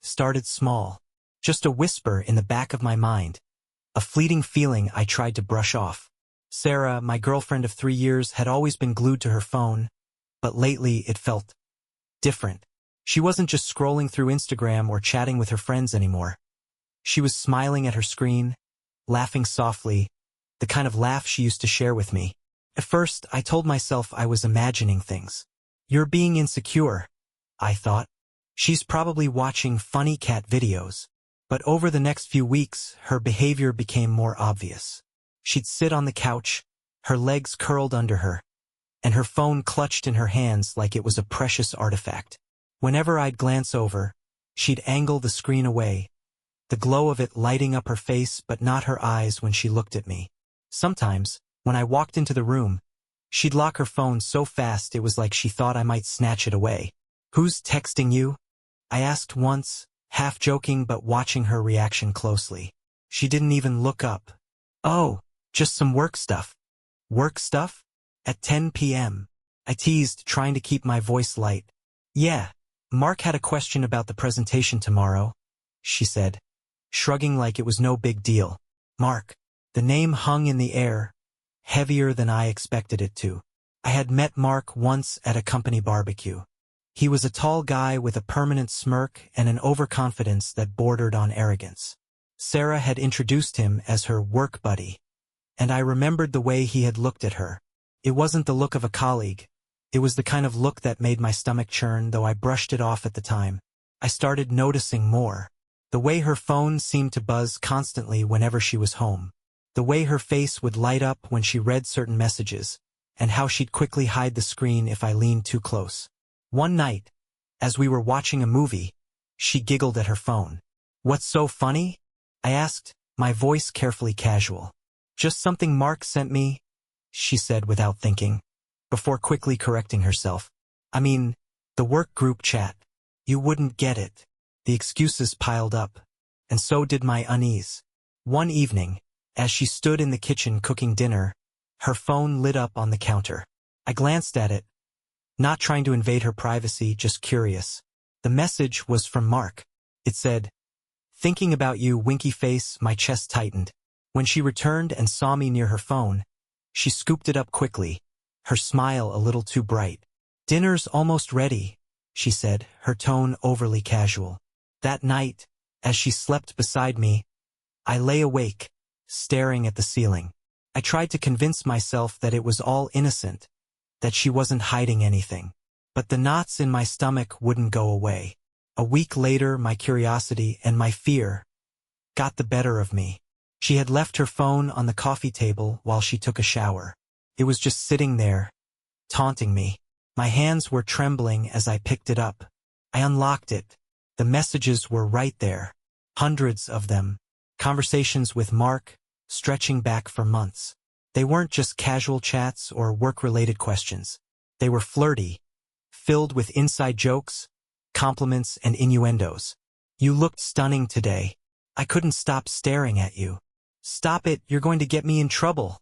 started small. Just a whisper in the back of my mind. A fleeting feeling I tried to brush off. Sarah, my girlfriend of 3 years, had always been glued to her phone, but lately it felt different. She wasn't just scrolling through Instagram or chatting with her friends anymore. She was smiling at her screen, laughing softly, the kind of laugh she used to share with me. At first, I told myself I was imagining things. You're being insecure, I thought. She's probably watching funny cat videos. But over the next few weeks, her behavior became more obvious. She'd sit on the couch, her legs curled under her, and her phone clutched in her hands like it was a precious artifact. Whenever I'd glance over, she'd angle the screen away, the glow of it lighting up her face but not her eyes when she looked at me. Sometimes, when I walked into the room, she'd lock her phone so fast it was like she thought I might snatch it away. "Who's texting you?" I asked once, half joking but watching her reaction closely. She didn't even look up. "Oh, just some work stuff." "Work stuff?" At 10 p.m. I teased, trying to keep my voice light. "Yeah, Mark had a question about the presentation tomorrow," she said, shrugging like it was no big deal. Mark. The name hung in the air, heavier than I expected it to. I had met Mark once at a company barbecue. He was a tall guy with a permanent smirk and an overconfidence that bordered on arrogance. Sarah had introduced him as her work buddy, and I remembered the way he had looked at her. It wasn't the look of a colleague. It was the kind of look that made my stomach churn, though I brushed it off at the time. I started noticing more. The way her phone seemed to buzz constantly whenever she was home. The way her face would light up when she read certain messages, and how she'd quickly hide the screen if I leaned too close. One night, as we were watching a movie, she giggled at her phone. "What's so funny?" I asked, my voice carefully casual. "Just something Mark sent me," she said without thinking, before quickly correcting herself. "I mean, the work group chat. You wouldn't get it." The excuses piled up, and so did my unease. One evening, as she stood in the kitchen cooking dinner, her phone lit up on the counter. I glanced at it, not trying to invade her privacy, just curious. The message was from Mark. It said, "Thinking about you, winky face." My chest tightened. When she returned and saw me near her phone, she scooped it up quickly, her smile a little too bright. "Dinner's almost ready," she said, her tone overly casual. That night, as she slept beside me, I lay awake, staring at the ceiling. I tried to convince myself that it was all innocent, that she wasn't hiding anything. But the knots in my stomach wouldn't go away. A week later, my curiosity and my fear got the better of me. She had left her phone on the coffee table while she took a shower. It was just sitting there, taunting me. My hands were trembling as I picked it up. I unlocked it. The messages were right there. Hundreds of them. Conversations with Mark, stretching back for months. They weren't just casual chats or work-related questions. They were flirty, filled with inside jokes, compliments, and innuendos. "You looked stunning today. I couldn't stop staring at you." "Stop it, you're going to get me in trouble,"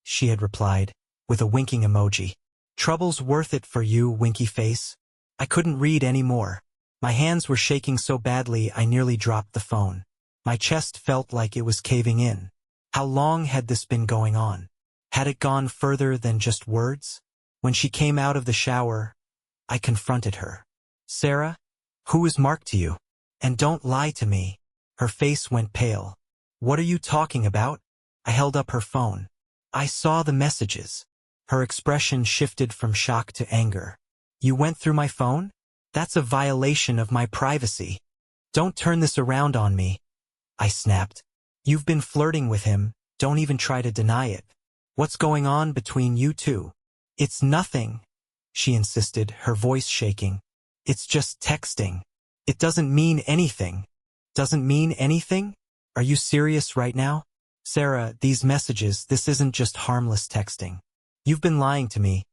she had replied, with a winking emoji. "Trouble's worth it for you, winky face." I couldn't read any more. My hands were shaking so badly I nearly dropped the phone. My chest felt like it was caving in. How long had this been going on? Had it gone further than just words? When she came out of the shower, I confronted her. "Sarah, who is Mark to you? And don't lie to me." Her face went pale. "What are you talking about?" I held up her phone. "I saw the messages." Her expression shifted from shock to anger. "You went through my phone? That's a violation of my privacy. Don't turn this around on me," I snapped. "You've been flirting with him, don't even try to deny it. What's going on between you two?" "It's nothing," she insisted, her voice shaking. "It's just texting. It doesn't mean anything." "Doesn't mean anything? Are you serious right now?" "Sarah, these messages, this isn't just harmless texting. You've been lying to me,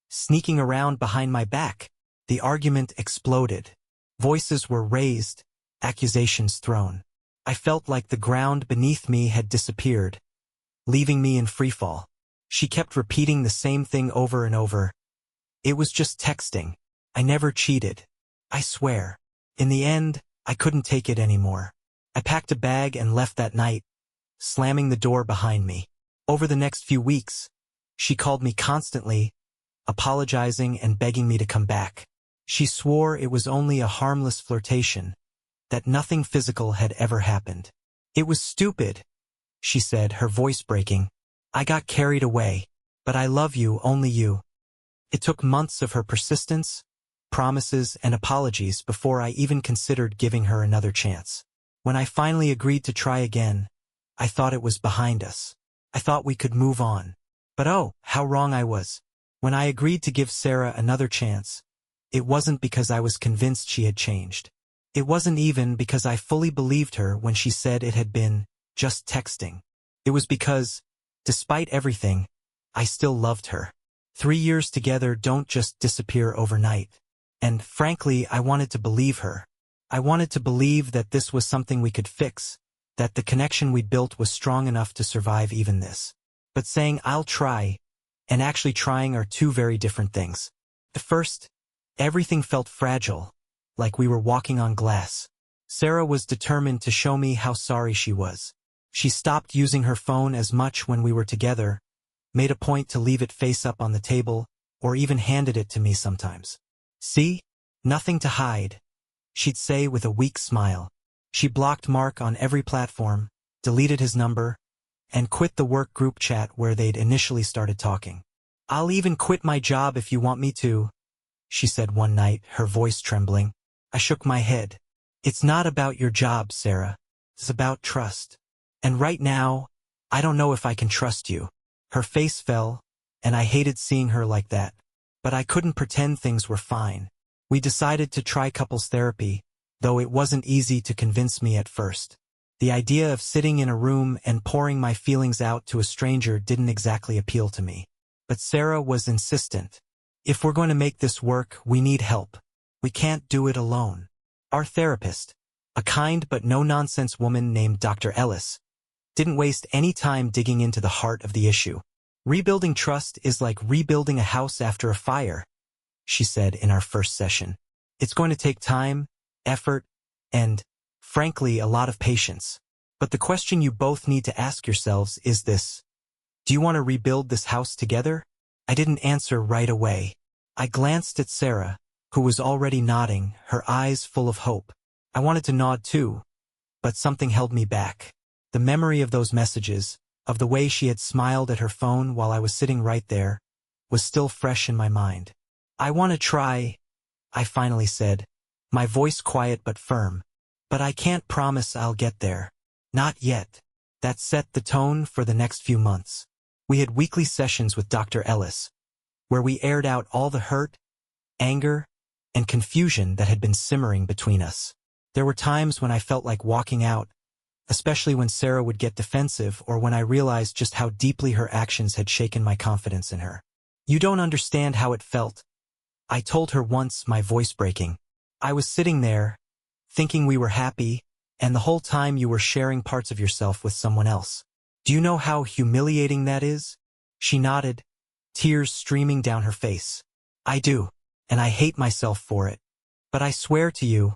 sneaking around behind my back." The argument exploded. Voices were raised, accusations thrown. I felt like the ground beneath me had disappeared, leaving me in freefall. She kept repeating the same thing over and over. "It was just texting. I never cheated. I swear." In the end, I couldn't take it anymore. I packed a bag and left that night, slamming the door behind me. Over the next few weeks, she called me constantly, apologizing and begging me to come back. She swore it was only a harmless flirtation, that nothing physical had ever happened. It was stupid, she said, her voice breaking. I got carried away, but I love you, only you. It took months of her persistence, promises, and apologies before I even considered giving her another chance. When I finally agreed to try again, I thought it was behind us. I thought we could move on. But oh, how wrong I was. When I agreed to give Sarah another chance, it wasn't because I was convinced she had changed. It wasn't even because I fully believed her when she said it had been just texting. It was because, despite everything, I still loved her. 3 years together don't just disappear overnight. And, frankly, I wanted to believe her. I wanted to believe that this was something we could fix, that the connection we built was strong enough to survive even this. But saying I'll try, and actually trying are two very different things. At first, everything felt fragile, like we were walking on glass. Sarah was determined to show me how sorry she was. She stopped using her phone as much when we were together, made a point to leave it face up on the table, or even handed it to me sometimes. See? Nothing to hide, she'd say with a weak smile. She blocked Mark on every platform, deleted his number, and quit the work group chat where they'd initially started talking. I'll even quit my job if you want me to, she said one night, her voice trembling. I shook my head. It's not about your job, Sarah. It's about trust. And right now, I don't know if I can trust you. Her face fell, and I hated seeing her like that. But I couldn't pretend things were fine. We decided to try couples therapy, though it wasn't easy to convince me at first. The idea of sitting in a room and pouring my feelings out to a stranger didn't exactly appeal to me. But Sarah was insistent. If we're going to make this work, we need help. We can't do it alone. Our therapist, a kind but no-nonsense woman named Dr. Ellis, didn't waste any time digging into the heart of the issue. Rebuilding trust is like rebuilding a house after a fire, she said in our first session. It's going to take time, effort, and, frankly, a lot of patience. But the question you both need to ask yourselves is this: do you want to rebuild this house together? I didn't answer right away. I glanced at Sarah, who was already nodding, her eyes full of hope. I wanted to nod too, but something held me back. The memory of those messages, of the way she had smiled at her phone while I was sitting right there, was still fresh in my mind. I want to try, I finally said, my voice quiet but firm. But I can't promise I'll get there. Not yet. That set the tone for the next few months. We had weekly sessions with Dr. Ellis, where we aired out all the hurt, anger, and confusion that had been simmering between us. There were times when I felt like walking out, especially when Sarah would get defensive or when I realized just how deeply her actions had shaken my confidence in her. You don't understand how it felt, I told her once, my voice breaking. I was sitting there, thinking we were happy, and the whole time you were sharing parts of yourself with someone else. Do you know how humiliating that is? She nodded, tears streaming down her face. I do, and I hate myself for it. But I swear to you,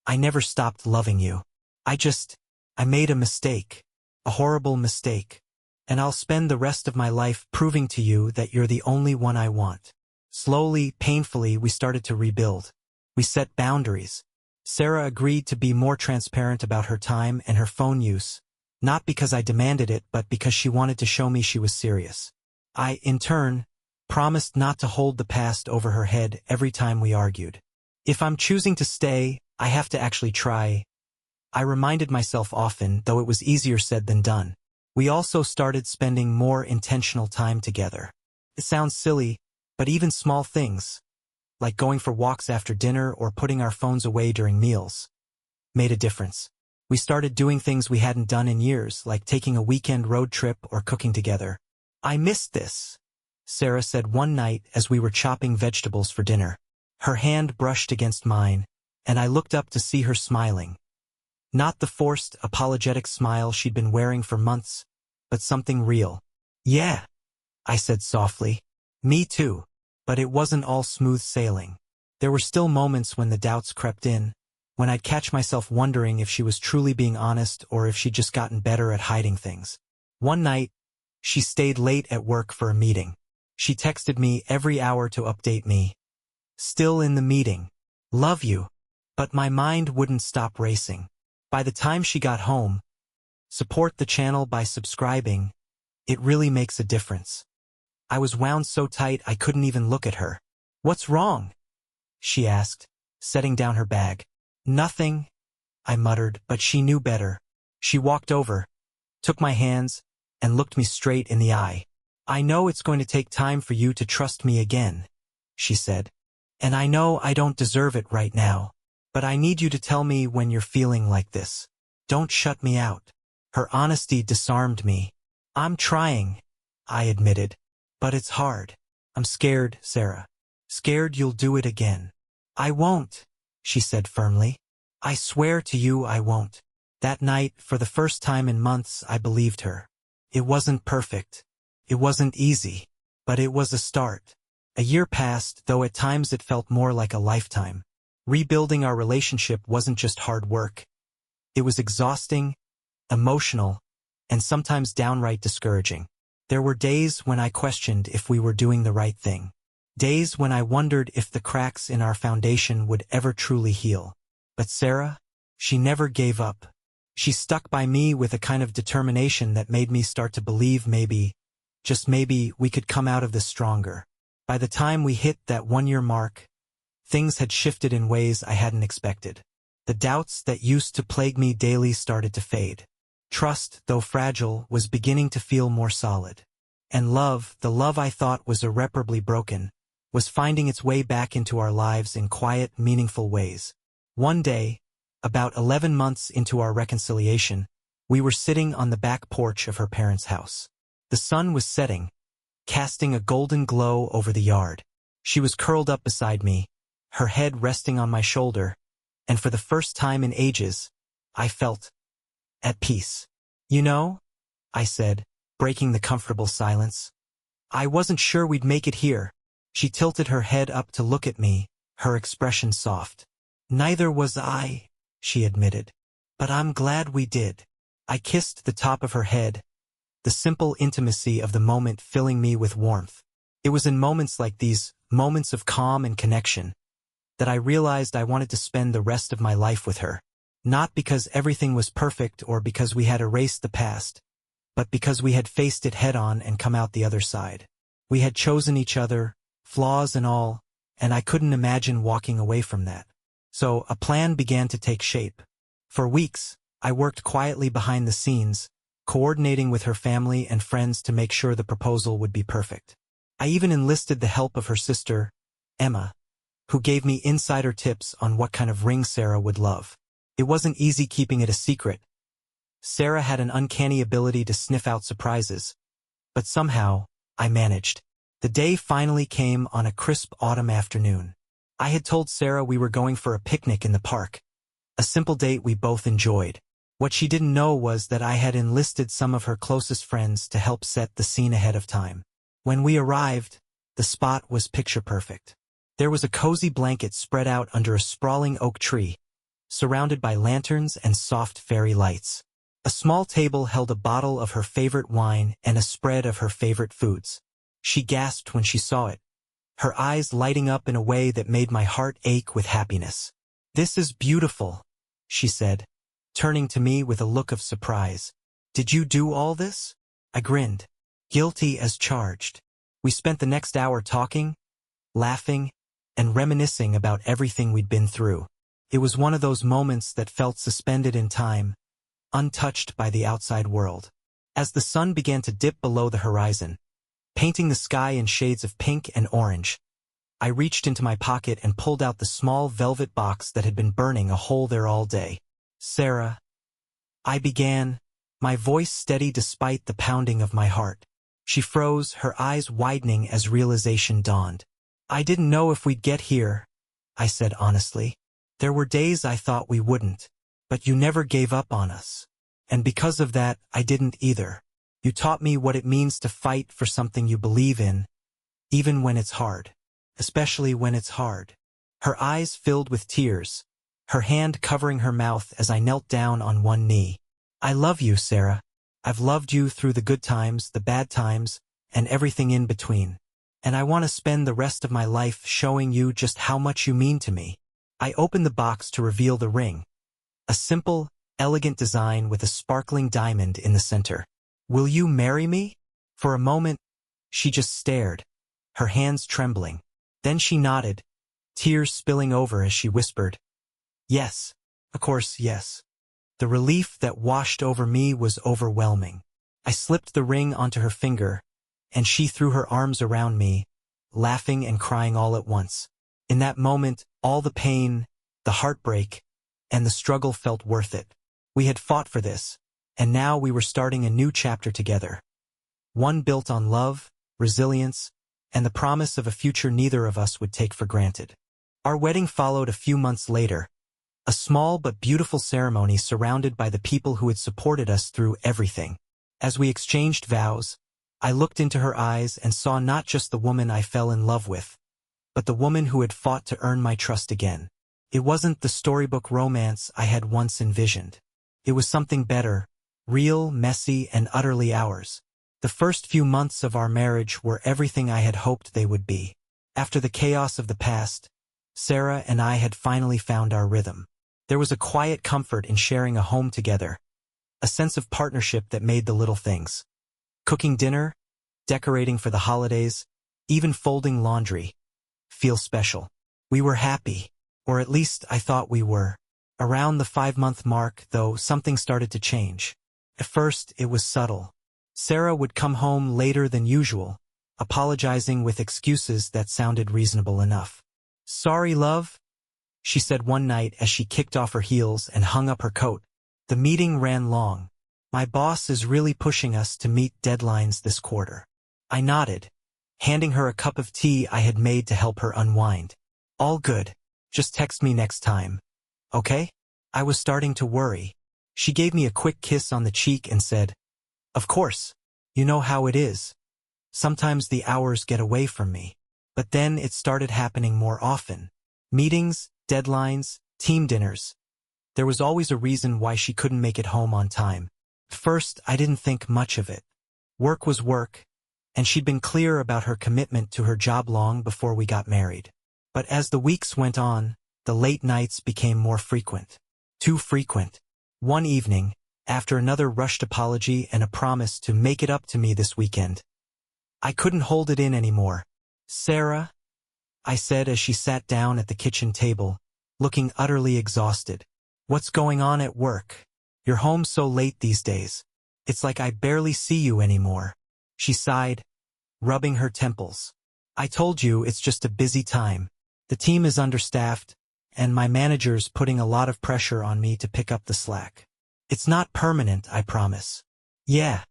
I never stopped loving you. I made a mistake, a horrible mistake, and I'll spend the rest of my life proving to you that you're the only one I want. Slowly, painfully, we started to rebuild. We set boundaries. Sarah agreed to be more transparent about her time and her phone use, not because I demanded it, but because she wanted to show me she was serious. I, in turn, promised not to hold the past over her head every time we argued. If I'm choosing to stay, I have to actually try. I reminded myself often, though it was easier said than done. We also started spending more intentional time together. It sounds silly, but even small things, like going for walks after dinner or putting our phones away during meals, made a difference. We started doing things we hadn't done in years, like taking a weekend road trip or cooking together. I missed this, Sarah said one night as we were chopping vegetables for dinner. Her hand brushed against mine, and I looked up to see her smiling. Not the forced, apologetic smile she'd been wearing for months, but something real. Yeah, I said softly. Me too. But it wasn't all smooth sailing. There were still moments when the doubts crept in, when I'd catch myself wondering if she was truly being honest or if she'd just gotten better at hiding things. One night, she stayed late at work for a meeting. She texted me every hour to update me. Still in the meeting. Love you. But my mind wouldn't stop racing. By the time she got home, support the channel by subscribing. It really makes a difference. I was wound so tight I couldn't even look at her. What's wrong? She asked, setting down her bag. Nothing, I muttered, but she knew better. She walked over, took my hands, and looked me straight in the eye. I know it's going to take time for you to trust me again, she said. And I know I don't deserve it right now. But I need you to tell me when you're feeling like this. Don't shut me out. Her honesty disarmed me. I'm trying, I admitted. But it's hard. I'm scared, Sarah. Scared you'll do it again. I won't, she said firmly. I swear to you I won't. That night, for the first time in months, I believed her. It wasn't perfect. It wasn't easy. But it was a start. A year passed, though at times it felt more like a lifetime. Rebuilding our relationship wasn't just hard work. It was exhausting, emotional, and sometimes downright discouraging. There were days when I questioned if we were doing the right thing. Days when I wondered if the cracks in our foundation would ever truly heal. But Sarah, she never gave up. She stuck by me with a kind of determination that made me start to believe maybe, just maybe, we could come out of this stronger. By the time we hit that 1-year mark, things had shifted in ways I hadn't expected. The doubts that used to plague me daily started to fade. Trust, though fragile, was beginning to feel more solid. And love, the love I thought was irreparably broken, was finding its way back into our lives in quiet, meaningful ways. One day, about 11 months into our reconciliation, we were sitting on the back porch of her parents' house. The sun was setting, casting a golden glow over the yard. She was curled up beside me, her head resting on my shoulder, and for the first time in ages, I felt at peace. You know, I said, breaking the comfortable silence. I wasn't sure we'd make it here. She tilted her head up to look at me, her expression soft. Neither was I, she admitted. But I'm glad we did. I kissed the top of her head, the simple intimacy of the moment filling me with warmth. It was in moments like these, moments of calm and connection, that I realized I wanted to spend the rest of my life with her. Not because everything was perfect or because we had erased the past, but because we had faced it head-on and come out the other side. We had chosen each other, flaws and all, and I couldn't imagine walking away from that. So a plan began to take shape. For weeks, I worked quietly behind the scenes, coordinating with her family and friends to make sure the proposal would be perfect. I even enlisted the help of her sister, Emma, who gave me insider tips on what kind of ring Sarah would love. It wasn't easy keeping it a secret. Sarah had an uncanny ability to sniff out surprises. But somehow, I managed. The day finally came on a crisp autumn afternoon. I had told Sarah we were going for a picnic in the park. A simple date we both enjoyed. What she didn't know was that I had enlisted some of her closest friends to help set the scene ahead of time. When we arrived, the spot was picture perfect. There was a cozy blanket spread out under a sprawling oak tree, surrounded by lanterns and soft fairy lights. A small table held a bottle of her favorite wine and a spread of her favorite foods. She gasped when she saw it, her eyes lighting up in a way that made my heart ache with happiness. "This is beautiful," she said, turning to me with a look of surprise. "Did you do all this?" I grinned, guilty as charged. We spent the next hour talking, laughing, and reminiscing about everything we'd been through. It was one of those moments that felt suspended in time, untouched by the outside world. As the sun began to dip below the horizon, painting the sky in shades of pink and orange, I reached into my pocket and pulled out the small velvet box that had been burning a hole there all day. "Sarah," I began, my voice steady despite the pounding of my heart. She froze, her eyes widening as realization dawned. "I didn't know if we'd get here," I said honestly. "There were days I thought we wouldn't, but you never gave up on us. And because of that, I didn't either. You taught me what it means to fight for something you believe in, even when it's hard. Especially when it's hard." Her eyes filled with tears, her hand covering her mouth as I knelt down on one knee. I love you, Sarah. I've loved you through the good times, the bad times, and everything in between. And I want to spend the rest of my life showing you just how much you mean to me. I opened the box to reveal the ring. A simple, elegant design with a sparkling diamond in the center. Will you marry me? For a moment, she just stared, her hands trembling. Then she nodded, tears spilling over as she whispered, "Yes, of course, yes." The relief that washed over me was overwhelming. I slipped the ring onto her finger, and she threw her arms around me, laughing and crying all at once. In that moment, all the pain, the heartbreak, and the struggle felt worth it. We had fought for this, and now we were starting a new chapter together. One built on love, resilience, and the promise of a future neither of us would take for granted. Our wedding followed a few months later, a small but beautiful ceremony surrounded by the people who had supported us through everything. As we exchanged vows, I looked into her eyes and saw not just the woman I fell in love with, but the woman who had fought to earn my trust again. It wasn't the storybook romance I had once envisioned. It was something better, real, messy, and utterly ours. The first few months of our marriage were everything I had hoped they would be. After the chaos of the past, Sarah and I had finally found our rhythm. There was a quiet comfort in sharing a home together, a sense of partnership that made the little things. Cooking dinner, decorating for the holidays, even folding laundry, feel special. We were happy, or at least I thought we were. Around the 5-month mark, though, something started to change. At first, it was subtle. Sarah would come home later than usual, apologizing with excuses that sounded reasonable enough. "Sorry, love," she said one night as she kicked off her heels and hung up her coat. "The meeting ran long. My boss is really pushing us to meet deadlines this quarter." I nodded, handing her a cup of tea I had made to help her unwind. "All good. Just text me next time. Okay?" I was starting to worry. She gave me a quick kiss on the cheek and said, "Of course. You know how it is. Sometimes the hours get away from me." But then it started happening more often. Meetings, deadlines, team dinners. There was always a reason why she couldn't make it home on time. At first, I didn't think much of it. Work was work, and she'd been clear about her commitment to her job long before we got married. But as the weeks went on, the late nights became more frequent. Too frequent. One evening, after another rushed apology and a promise to make it up to me this weekend, I couldn't hold it in anymore. "Sarah," I said as she sat down at the kitchen table, looking utterly exhausted. "What's going on at work? You're home so late these days. It's like I barely see you anymore." She sighed, rubbing her temples. "I told you it's just a busy time. The team is understaffed, and my manager's putting a lot of pressure on me to pick up the slack. It's not permanent, I promise." "Yeah,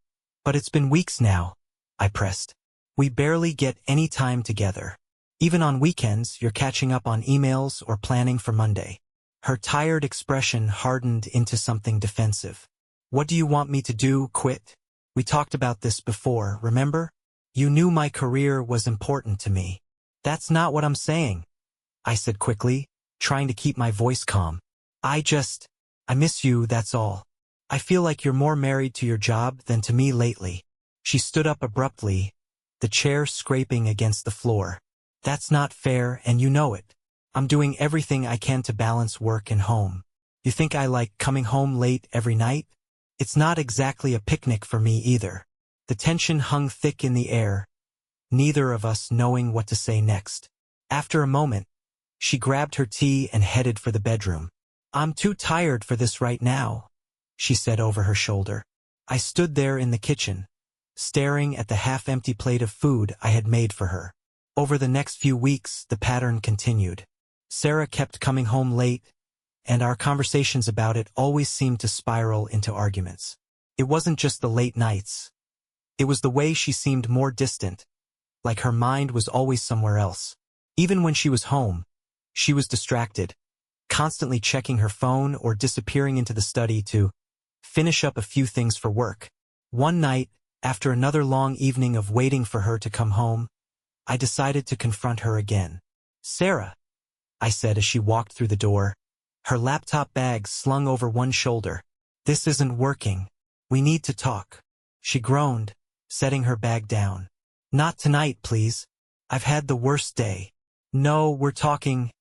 but it's been weeks now," I pressed. "We barely get any time together. Even on weekends, you're catching up on emails or planning for Monday." Her tired expression hardened into something defensive. "What do you want me to do, quit? We talked about this before, remember? You knew my career was important to me." "That's not what I'm saying," I said quickly, trying to keep my voice calm. I miss you, that's all. I feel like you're more married to your job than to me lately." She stood up abruptly, the chair scraping against the floor. "That's not fair, and you know it. I'm doing everything I can to balance work and home. You think I like coming home late every night? It's not exactly a picnic for me either." The tension hung thick in the air, neither of us knowing what to say next. After a moment, she grabbed her tea and headed for the bedroom. "I'm too tired for this right now," she said over her shoulder. I stood there in the kitchen, staring at the half-empty plate of food I had made for her. Over the next few weeks, the pattern continued. Sarah kept coming home late, and our conversations about it always seemed to spiral into arguments. It wasn't just the late nights. It was the way she seemed more distant, like her mind was always somewhere else. Even when she was home, she was distracted, constantly checking her phone or disappearing into the study to finish up a few things for work. One night, after another long evening of waiting for her to come home, I decided to confront her again. "Sarah," I said as she walked through the door, her laptop bag slung over one shoulder. "This isn't working. We need to talk," she groaned, setting her bag down. "Not tonight, please. I've had the worst day." "No, we're talking,"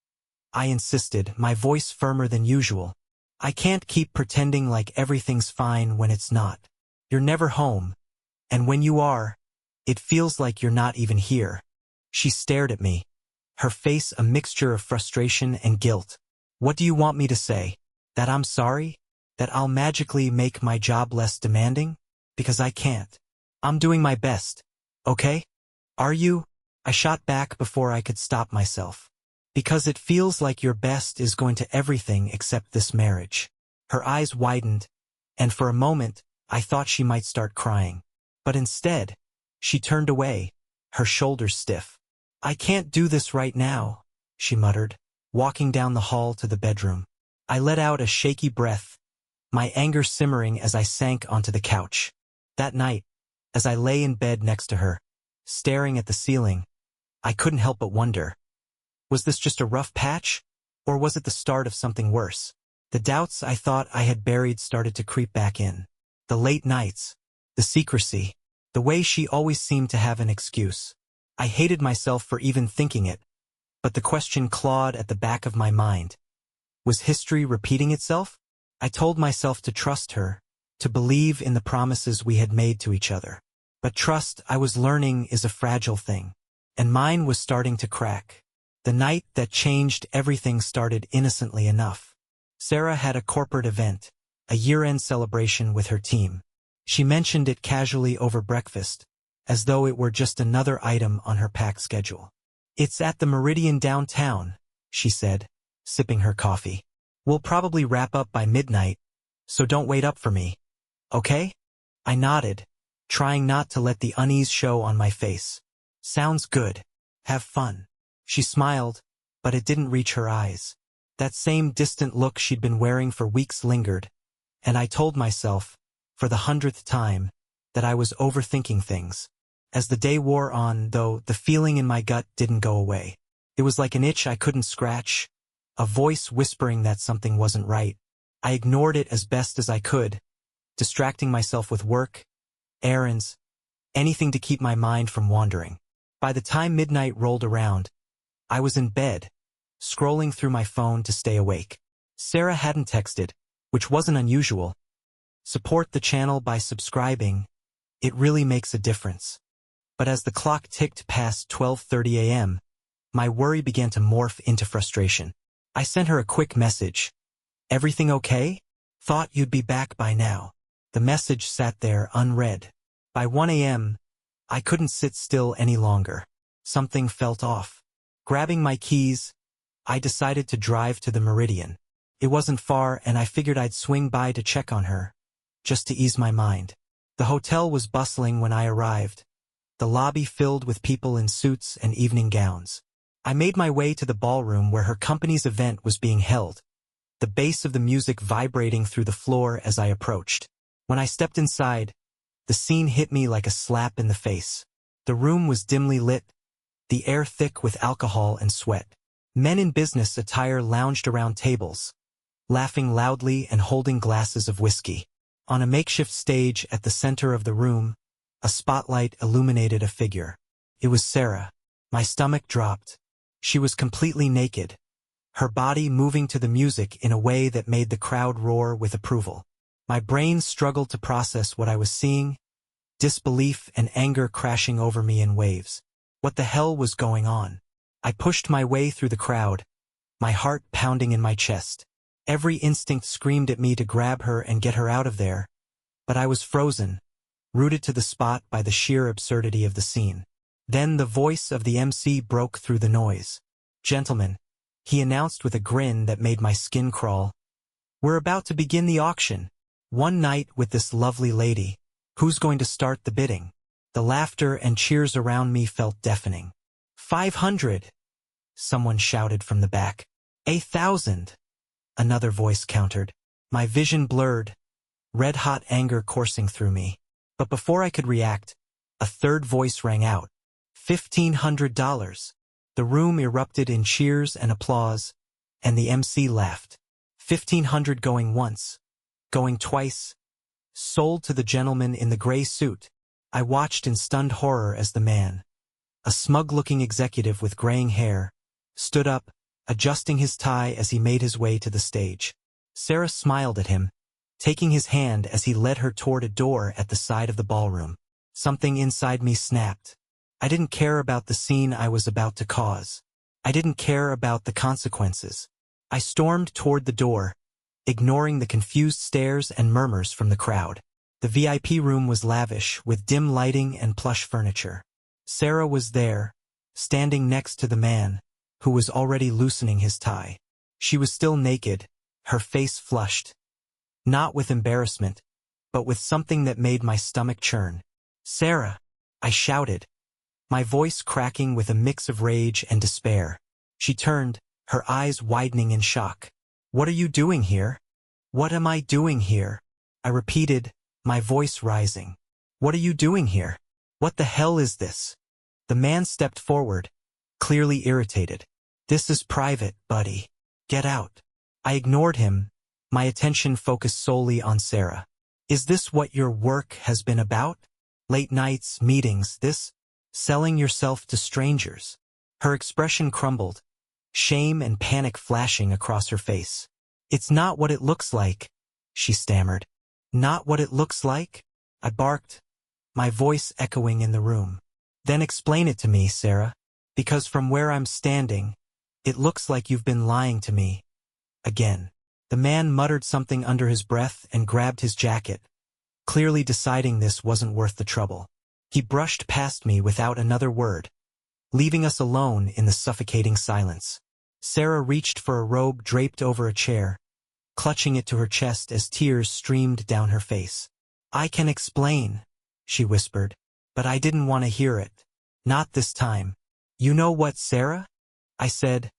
I insisted, my voice firmer than usual. "I can't keep pretending like everything's fine when it's not. You're never home, and when you are, it feels like you're not even here." She stared at me, her face a mixture of frustration and guilt. "What do you want me to say? That I'm sorry? That I'll magically make my job less demanding? Because I can't. I'm doing my best. Okay? Are you?" I shot back before I could stop myself. "Because it feels like your best is going to everything except this marriage." Her eyes widened, and for a moment, I thought she might start crying. But instead, she turned away, her shoulders stiff. "I can't do this right now," she muttered, walking down the hall to the bedroom. I let out a shaky breath, my anger simmering as I sank onto the couch. That night, as I lay in bed next to her, staring at the ceiling, I couldn't help but wonder, was this just a rough patch, or was it the start of something worse? The doubts I thought I had buried started to creep back in. The late nights, the secrecy, the way she always seemed to have an excuse. I hated myself for even thinking it, but the question clawed at the back of my mind. Was history repeating itself? I told myself to trust her, to believe in the promises we had made to each other. But trust, I was learning, is a fragile thing, and mine was starting to crack. The night that changed everything started innocently enough. Sarah had a corporate event, a year-end celebration with her team. She mentioned it casually over breakfast, as though it were just another item on her packed schedule. "It's at the Meridian downtown," she said, sipping her coffee. "We'll probably wrap up by midnight, so don't wait up for me. Okay?" I nodded, trying not to let the unease show on my face. "Sounds good. Have fun." She smiled, but it didn't reach her eyes. That same distant look she'd been wearing for weeks lingered, and I told myself, for the 100th time, that I was overthinking things. As the day wore on, though, the feeling in my gut didn't go away. It was like an itch I couldn't scratch, a voice whispering that something wasn't right. I ignored it as best as I could, distracting myself with work, errands, anything to keep my mind from wandering. By the time midnight rolled around, I was in bed, scrolling through my phone to stay awake. Sarah hadn't texted, which wasn't unusual. Support the channel by subscribing. It really makes a difference. But as the clock ticked past 12:30 a.m., my worry began to morph into frustration. I sent her a quick message. "Everything okay? Thought you'd be back by now." The message sat there unread. By 1 a.m., I couldn't sit still any longer. Something felt off. Grabbing my keys, I decided to drive to the Meridian. It wasn't far, and I figured I'd swing by to check on her, just to ease my mind. The hotel was bustling when I arrived, the lobby filled with people in suits and evening gowns. I made my way to the ballroom where her company's event was being held, the bass of the music vibrating through the floor as I approached. When I stepped inside, the scene hit me like a slap in the face. The room was dimly lit, the air thick with alcohol and sweat. Men in business attire lounged around tables, laughing loudly and holding glasses of whiskey. On a makeshift stage at the center of the room, a spotlight illuminated a figure. It was Sarah. My stomach dropped. She was completely naked, her body moving to the music in a way that made the crowd roar with approval. My brain struggled to process what I was seeing, disbelief and anger crashing over me in waves. What the hell was going on? I pushed my way through the crowd, my heart pounding in my chest. Every instinct screamed at me to grab her and get her out of there, but I was frozen, rooted to the spot by the sheer absurdity of the scene. Then the voice of the MC broke through the noise. "Gentlemen," he announced with a grin that made my skin crawl, "we're about to begin the auction. One night with this lovely lady. Who's going to start the bidding?" The laughter and cheers around me felt deafening. 500, someone shouted from the back. 1,000, another voice countered. My vision blurred, red-hot anger coursing through me. But before I could react, a third voice rang out. $1,500. The room erupted in cheers and applause, and the MC laughed. 1,500 going once, going twice, sold to the gentleman in the gray suit. I watched in stunned horror as the man, a smug-looking executive with graying hair, stood up, adjusting his tie as he made his way to the stage. Sarah smiled at him, taking his hand as he led her toward a door at the side of the ballroom. Something inside me snapped. I didn't care about the scene I was about to cause. I didn't care about the consequences. I stormed toward the door, ignoring the confused stares and murmurs from the crowd. The VIP room was lavish, with dim lighting and plush furniture. Sarah was there, standing next to the man, who was already loosening his tie. She was still naked, her face flushed. Not with embarrassment, but with something that made my stomach churn. "Sarah!" I shouted, my voice cracking with a mix of rage and despair. She turned, her eyes widening in shock. "What are you doing here?" "What am I doing here?" I repeated, my voice rising. "What are you doing here? What the hell is this?" The man stepped forward, clearly irritated. "This is private, buddy. Get out." I ignored him, my attention focused solely on Sarah. "Is this what your work has been about? Late nights, meetings, this? Selling yourself to strangers?" Her expression crumbled, shame and panic flashing across her face. "It's not what it looks like," she stammered. "Not what it looks like?" I barked, my voice echoing in the room. "Then explain it to me, Sarah, because from where I'm standing, it looks like you've been lying to me. Again." The man muttered something under his breath and grabbed his jacket, clearly deciding this wasn't worth the trouble. He brushed past me without another word, leaving us alone in the suffocating silence. Sarah reached for a robe draped over a chair, clutching it to her chest as tears streamed down her face. "I can explain," she whispered, but I didn't want to hear it. "Not this time." "You know what, Sarah?" I said,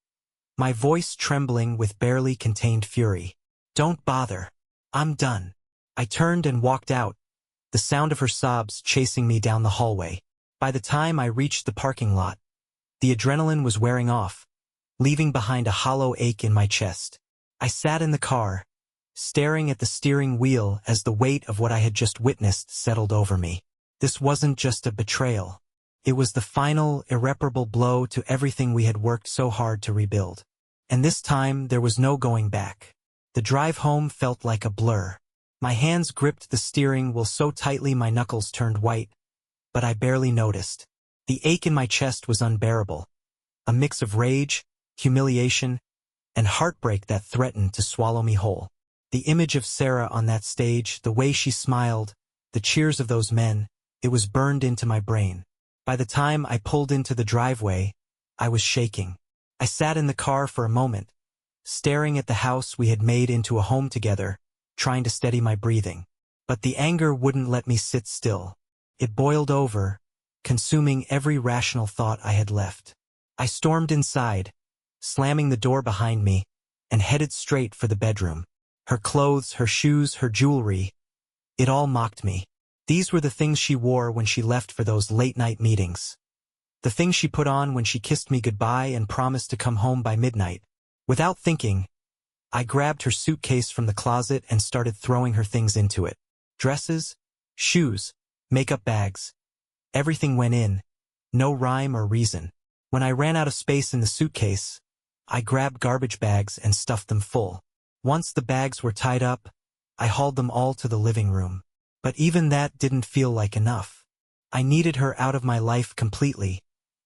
my voice trembling with barely contained fury. "Don't bother. I'm done." I turned and walked out, the sound of her sobs chasing me down the hallway. By the time I reached the parking lot, the adrenaline was wearing off, leaving behind a hollow ache in my chest. I sat in the car, staring at the steering wheel as the weight of what I had just witnessed settled over me. This wasn't just a betrayal. It was the final, irreparable blow to everything we had worked so hard to rebuild. And this time, there was no going back. The drive home felt like a blur. My hands gripped the steering wheel so tightly my knuckles turned white, but I barely noticed. The ache in my chest was unbearable, a mix of rage, humiliation, and heartbreak that threatened to swallow me whole. The image of Sarah on that stage, the way she smiled, the cheers of those men, it was burned into my brain. By the time I pulled into the driveway, I was shaking. I sat in the car for a moment, staring at the house we had made into a home together, trying to steady my breathing. But the anger wouldn't let me sit still. It boiled over, consuming every rational thought I had left. I stormed inside, slamming the door behind me, and headed straight for the bedroom. Her clothes, her shoes, her jewelry, it all mocked me. These were the things she wore when she left for those late-night meetings. The things she put on when she kissed me goodbye and promised to come home by midnight. Without thinking, I grabbed her suitcase from the closet and started throwing her things into it. Dresses, shoes, makeup bags. Everything went in, no rhyme or reason. When I ran out of space in the suitcase, I grabbed garbage bags and stuffed them full. Once the bags were tied up, I hauled them all to the living room. But even that didn't feel like enough. I needed her out of my life completely,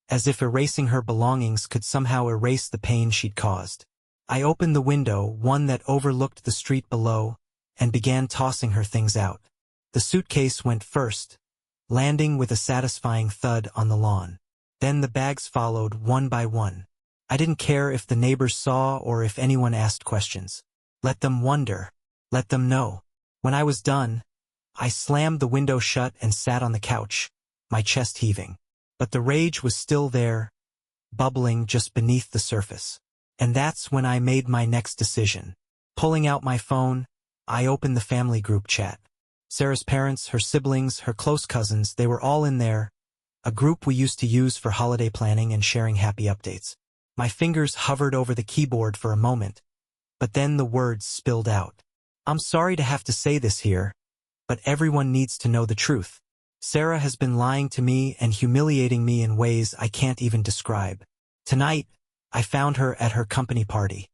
as if erasing her belongings could somehow erase the pain she'd caused. I opened the window, one that overlooked the street below, and began tossing her things out. The suitcase went first, landing with a satisfying thud on the lawn. Then the bags followed one by one. I didn't care if the neighbors saw or if anyone asked questions. Let them wonder. Let them know. When I was done, I slammed the window shut and sat on the couch, my chest heaving. But the rage was still there, bubbling just beneath the surface. And that's when I made my next decision. Pulling out my phone, I opened the family group chat. Sarah's parents, her siblings, her close cousins, they were all in there, a group we used to use for holiday planning and sharing happy updates. My fingers hovered over the keyboard for a moment, But then the words spilled out. I'm sorry to have to say this here, but everyone needs to know the truth. Sarah has been lying to me and humiliating me in ways I can't even describe. Tonight, I found her at her company party,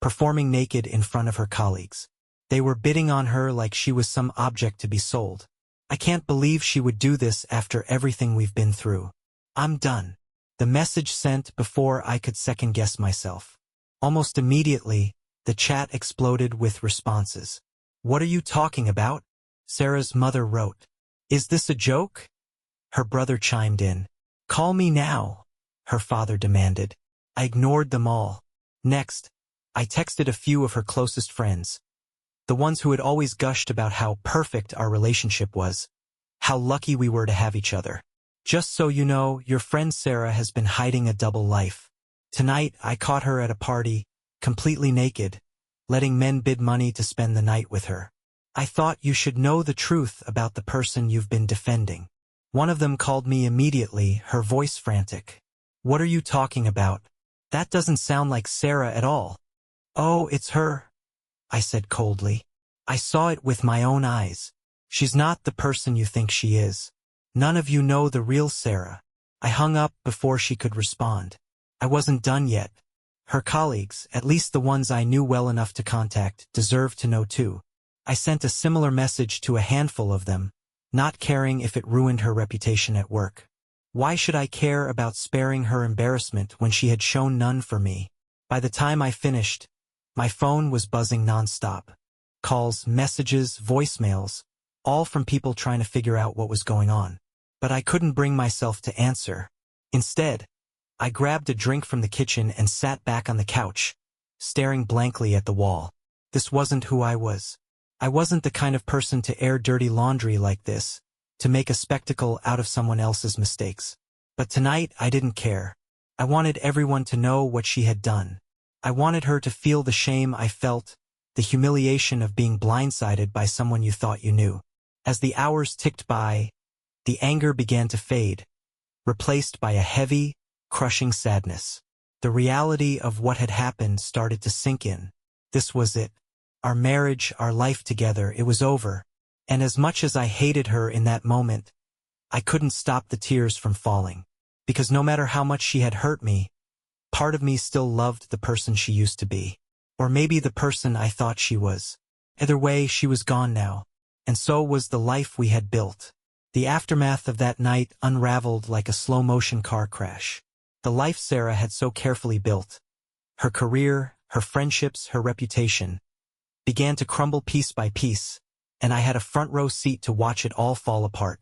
performing naked in front of her colleagues. They were bidding on her like she was some object to be sold. I can't believe she would do this after everything we've been through. I'm done. The message sent before I could second-guess myself. Almost immediately, the chat exploded with responses. What are you talking about? Sarah's mother wrote. Is this a joke? Her brother chimed in. Call me now, her father demanded. I ignored them all. Next, I texted a few of her closest friends, the ones who had always gushed about how perfect our relationship was, how lucky we were to have each other. Just so you know, your friend Sarah has been hiding a double life. Tonight, I caught her at a party, completely naked, letting men bid money to spend the night with her. I thought you should know the truth about the person you've been defending. One of them called me immediately, her voice frantic. What are you talking about? That doesn't sound like Sarah at all. Oh, it's her, I said coldly. I saw it with my own eyes. She's not the person you think she is. None of you know the real Sarah. I hung up before she could respond. I wasn't done yet. Her colleagues, at least the ones I knew well enough to contact, deserved to know too. I sent a similar message to a handful of them, not caring if it ruined her reputation at work. Why should I care about sparing her embarrassment when she had shown none for me? By the time I finished, my phone was buzzing nonstop. Calls, messages, voicemails, all from people trying to figure out what was going on. But I couldn't bring myself to answer. Instead, I grabbed a drink from the kitchen and sat back on the couch, staring blankly at the wall. This wasn't who I was. I wasn't the kind of person to air dirty laundry like this, to make a spectacle out of someone else's mistakes. But tonight, I didn't care. I wanted everyone to know what she had done. I wanted her to feel the shame I felt, the humiliation of being blindsided by someone you thought you knew. As the hours ticked by, the anger began to fade, replaced by a heavy, crushing sadness. The reality of what had happened started to sink in. This was it. Our marriage, our life together, it was over. And as much as I hated her in that moment, I couldn't stop the tears from falling. Because no matter how much she had hurt me, part of me still loved the person she used to be. Or maybe the person I thought she was. Either way, she was gone now. And so was the life we had built. The aftermath of that night unraveled like a slow-motion car crash. The life Sarah had so carefully built, her career, her friendships, her reputation, began to crumble piece by piece, and I had a front-row seat to watch it all fall apart.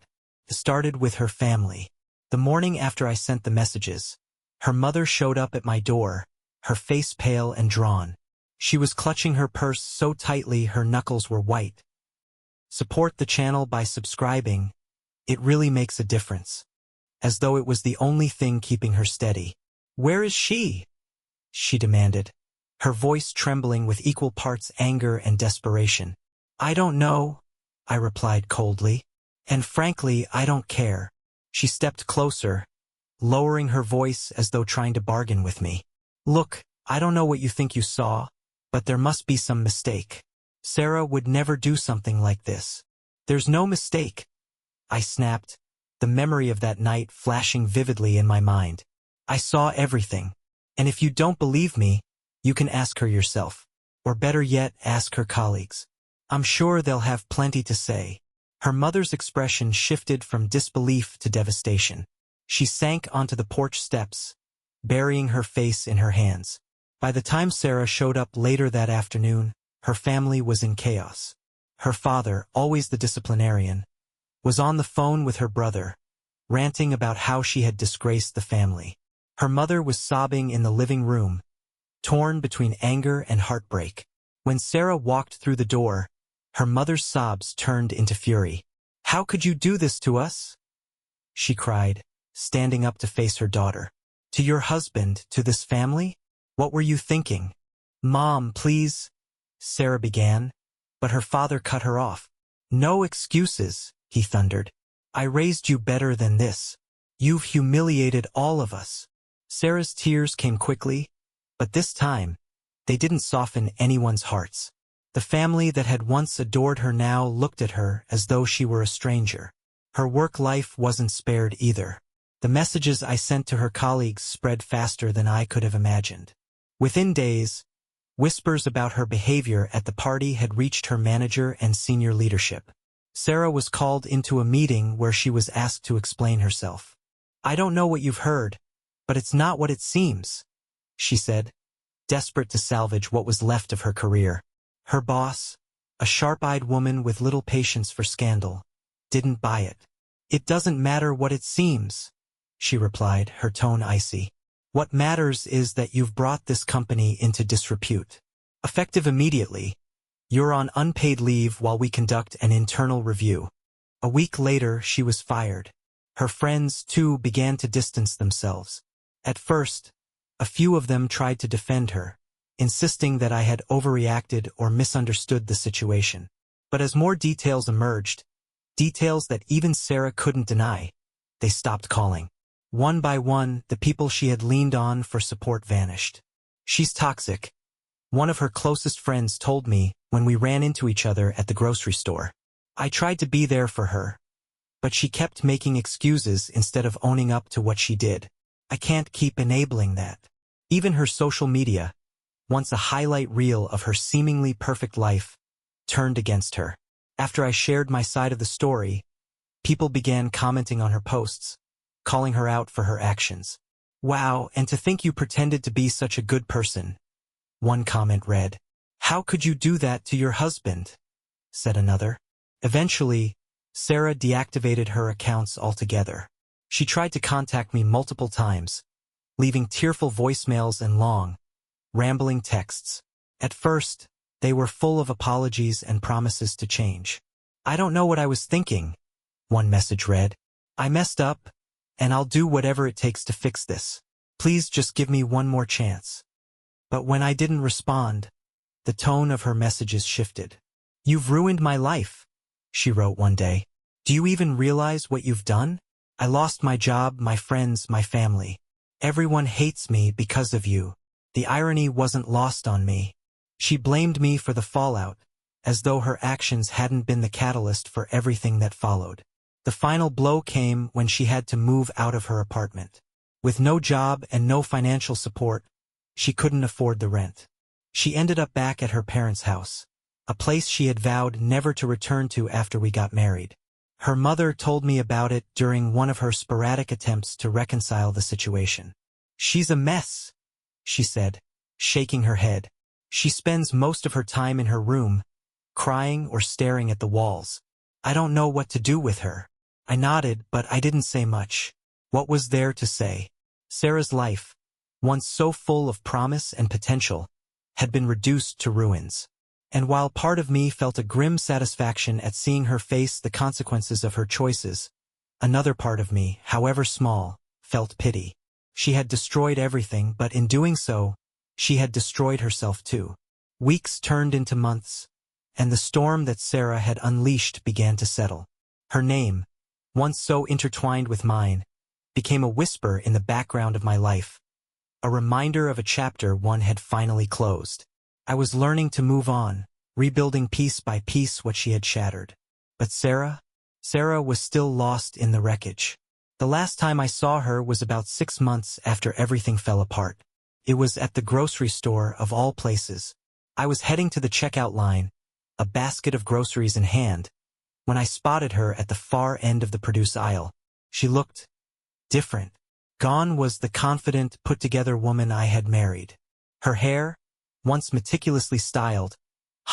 It started with her family. The morning after I sent the messages, her mother showed up at my door, her face pale and drawn. She was clutching her purse so tightly her knuckles were white. Support the channel by subscribing. It really makes a difference. As though it was the only thing keeping her steady. Where is she? She demanded, her voice trembling with equal parts anger and desperation. I don't know, I replied coldly. And frankly, I don't care. She stepped closer, lowering her voice as though trying to bargain with me. Look, I don't know what you think you saw, but there must be some mistake. Sarah would never do something like this. There's no mistake, I snapped, the memory of that night flashing vividly in my mind. I saw everything. And if you don't believe me, you can ask her yourself. Or better yet, ask her colleagues. I'm sure they'll have plenty to say. Her mother's expression shifted from disbelief to devastation. She sank onto the porch steps, burying her face in her hands. By the time Sarah showed up later that afternoon, her family was in chaos. Her father, always the disciplinarian, was on the phone with her brother, ranting about how she had disgraced the family. Her mother was sobbing in the living room, torn between anger and heartbreak. When Sarah walked through the door, her mother's sobs turned into fury. How could you do this to us? She cried, standing up to face her daughter. To your husband, to this family? What were you thinking? Mom, please, Sarah began, but her father cut her off. No excuses, he thundered. I raised you better than this. You've humiliated all of us. Sarah's tears came quickly, but this time, they didn't soften anyone's hearts. The family that had once adored her now looked at her as though she were a stranger. Her work life wasn't spared either. The messages I sent to her colleagues spread faster than I could have imagined. Within days, whispers about her behavior at the party had reached her manager and senior leadership. Sarah was called into a meeting where she was asked to explain herself. "I don't know what you've heard, but it's not what it seems," she said, desperate to salvage what was left of her career. Her boss, a sharp-eyed woman with little patience for scandal, didn't buy it. "It doesn't matter what it seems," she replied, her tone icy. "What matters is that you've brought this company into disrepute. Effective immediately, you're on unpaid leave while we conduct an internal review." A week later, she was fired. Her friends, too, began to distance themselves. At first, a few of them tried to defend her, insisting that I had overreacted or misunderstood the situation. But as more details emerged, details that even Sarah couldn't deny, they stopped calling. One by one, the people she had leaned on for support vanished. "She's toxic," one of her closest friends told me when we ran into each other at the grocery store. "I tried to be there for her, but she kept making excuses instead of owning up to what she did. I can't keep enabling that." Even her social media, once a highlight reel of her seemingly perfect life, turned against her. After I shared my side of the story, people began commenting on her posts, calling her out for her actions. "Wow, and to think you pretended to be such a good person," one comment read. "How could you do that to your husband?" said another. Eventually, Sarah deactivated her accounts altogether. She tried to contact me multiple times, leaving tearful voicemails and long, rambling texts. At first, they were full of apologies and promises to change. "I don't know what I was thinking," one message read. "I messed up, and I'll do whatever it takes to fix this. Please just give me one more chance." But when I didn't respond, the tone of her messages shifted. "You've ruined my life," she wrote one day. "Do you even realize what you've done? I lost my job, my friends, my family. Everyone hates me because of you." The irony wasn't lost on me. She blamed me for the fallout, as though her actions hadn't been the catalyst for everything that followed. The final blow came when she had to move out of her apartment. With no job and no financial support, she couldn't afford the rent. She ended up back at her parents' house, a place she had vowed never to return to after we got married. Her mother told me about it during one of her sporadic attempts to reconcile the situation. "She's a mess," she said, shaking her head. "She spends most of her time in her room, crying or staring at the walls. I don't know what to do with her." I nodded, but I didn't say much. What was there to say? Sarah's life, once so full of promise and potential, had been reduced to ruins. And while part of me felt a grim satisfaction at seeing her face the consequences of her choices, another part of me, however small, felt pity. She had destroyed everything, but in doing so, she had destroyed herself too. Weeks turned into months, and the storm that Sarah had unleashed began to settle. Her name, once so intertwined with mine, became a whisper in the background of my life, a reminder of a chapter one had finally closed. I was learning to move on, rebuilding piece by piece what she had shattered. But Sarah was still lost in the wreckage. The last time I saw her was about 6 months after everything fell apart. It was at the grocery store of all places. I was heading to the checkout line, a basket of groceries in hand, when I spotted her at the far end of the produce aisle. She looked different. Gone was the confident, put-together woman I had married. Her hair, once meticulously styled,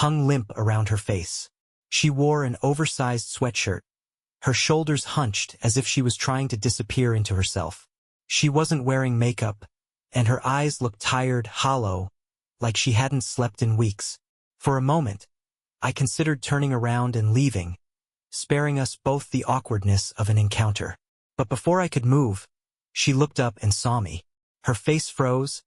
hung limp around her face. She wore an oversized sweatshirt, her shoulders hunched as if she was trying to disappear into herself. She wasn't wearing makeup, and her eyes looked tired, hollow, like she hadn't slept in weeks. For a moment, I considered turning around and leaving, sparing us both the awkwardness of an encounter. But before I could move, she looked up and saw me. Her face froze,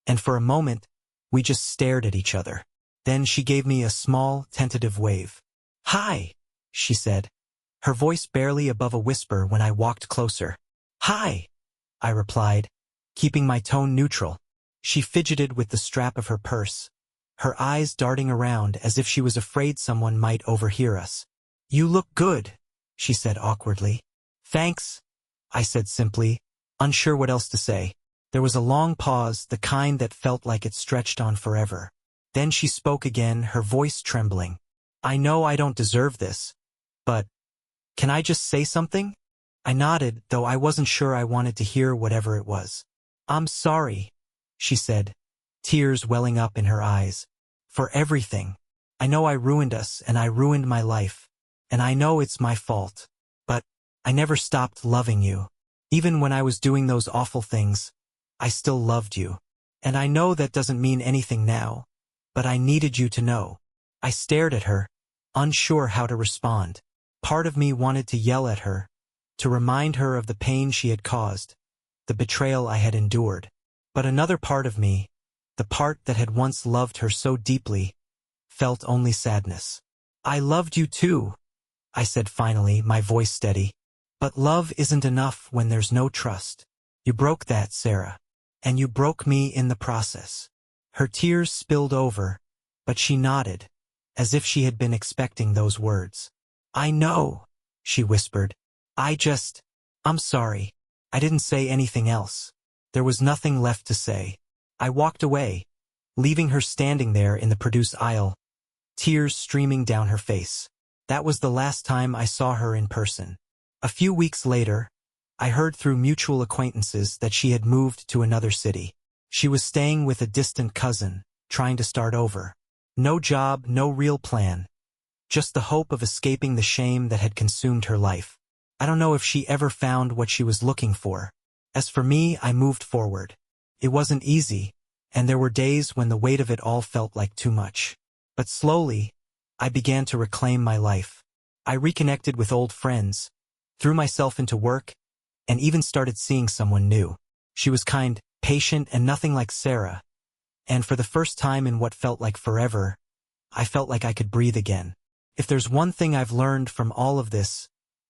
and for a moment, we just stared at each other. Then she gave me a small, tentative wave. "Hi," she said, her voice barely above a whisper when I walked closer. "Hi," I replied, keeping my tone neutral. She fidgeted with the strap of her purse, her eyes darting around as if she was afraid someone might overhear us. "You look good," she said awkwardly. "Thanks," I said simply, unsure what else to say. There was a long pause, the kind that felt like it stretched on forever. Then she spoke again, her voice trembling. "I know I don't deserve this, but can I just say something?" I nodded, though I wasn't sure I wanted to hear whatever it was. "I'm sorry," she said, tears welling up in her eyes. "For everything. I know I ruined us, and I ruined my life. And I know it's my fault. But I never stopped loving you. Even when I was doing those awful things, I still loved you. And I know that doesn't mean anything now, but I needed you to know." I stared at her, unsure how to respond. Part of me wanted to yell at her, to remind her of the pain she had caused, the betrayal I had endured. But another part of me, the part that had once loved her so deeply, felt only sadness. "I loved you too," I said finally, my voice steady. "But love isn't enough when there's no trust. You broke that, Sarah. And you broke me in the process." Her tears spilled over, but she nodded, as if she had been expecting those words. "I know," she whispered. I'm sorry. I didn't say anything else. There was nothing left to say. I walked away, leaving her standing there in the produce aisle, tears streaming down her face. That was the last time I saw her in person. A few weeks later, I heard through mutual acquaintances that she had moved to another city. She was staying with a distant cousin, trying to start over. No job, no real plan. Just the hope of escaping the shame that had consumed her life. I don't know if she ever found what she was looking for. As for me, I moved forward. It wasn't easy, and there were days when the weight of it all felt like too much. But slowly, I began to reclaim my life. I reconnected with old friends, threw myself into work, and even started seeing someone new. She was kind, patient, and nothing like Sarah. And for the first time in what felt like forever, I felt like I could breathe again. If there's one thing I've learned from all of this,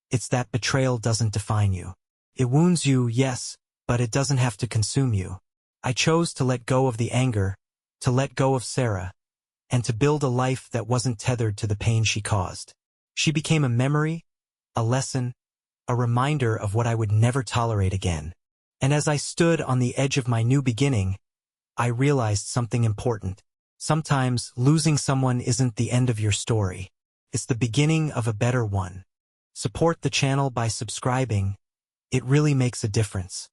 it's that betrayal doesn't define you. It wounds you, yes, but it doesn't have to consume you. I chose to let go of the anger, to let go of Sarah, and to build a life that wasn't tethered to the pain she caused. She became a memory, a lesson, a reminder of what I would never tolerate again. And as I stood on the edge of my new beginning, I realized something important. Sometimes losing someone isn't the end of your story. It's the beginning of a better one. Support the channel by subscribing. It really makes a difference.